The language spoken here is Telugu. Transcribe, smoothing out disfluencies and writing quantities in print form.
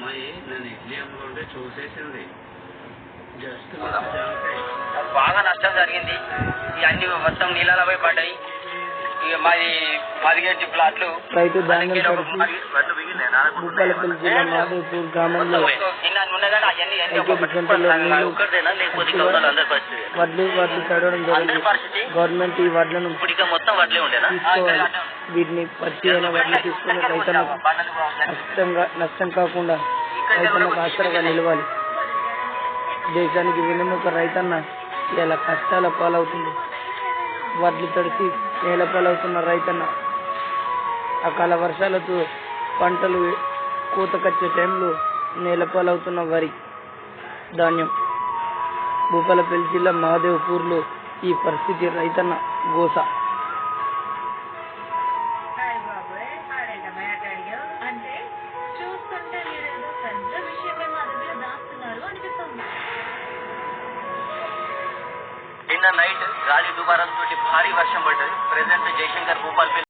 అమ్మాయి నేను ఇడ్లీ అమ్ముకుంటే చూసేసింది. జస్ట్ బాగా నష్టం జరిగింది. ఈ అన్ని మొత్తం నీళ్ళలో పోయి పడ్డాయి. ఇక మాది 17 ప్లాట్లు రైతు ధాన్యం భూపాలపల్లి జిల్లా మాధవపూర్ గ్రామంలో వడ్లు తడవడం జరిగింది. గవర్నమెంట్ ఈ వడ్లను తీసుకోవాలి. వీటిని పచ్చి అయిన వడ్లు తీసుకుని రైతులకు నష్టం కాకుండా రైతులకు ఆసరగా నిలవాలి. దేశానికి వెన్నెముక రైతన్న ఇలా కష్టాల పాలవుతుంది. వడ్లు తడిసి నేల పాలవుతున్న రైతన్న అకాల వర్షాలతో పంటలు కోతకొచ్చే టైంలో నేల పాలవుతున్న వరి ధాన్యం. భూపాలపల్లి జిల్లా మహదేవ్పూర్లో ఈ పరిస్థితి రైతన్న గోస. నిన్న నైట్ గాలి దుమారంతో భారీ వర్షం పడ్డది. ప్రెసెంట్ జయశంకర్ భూపాలపల్లి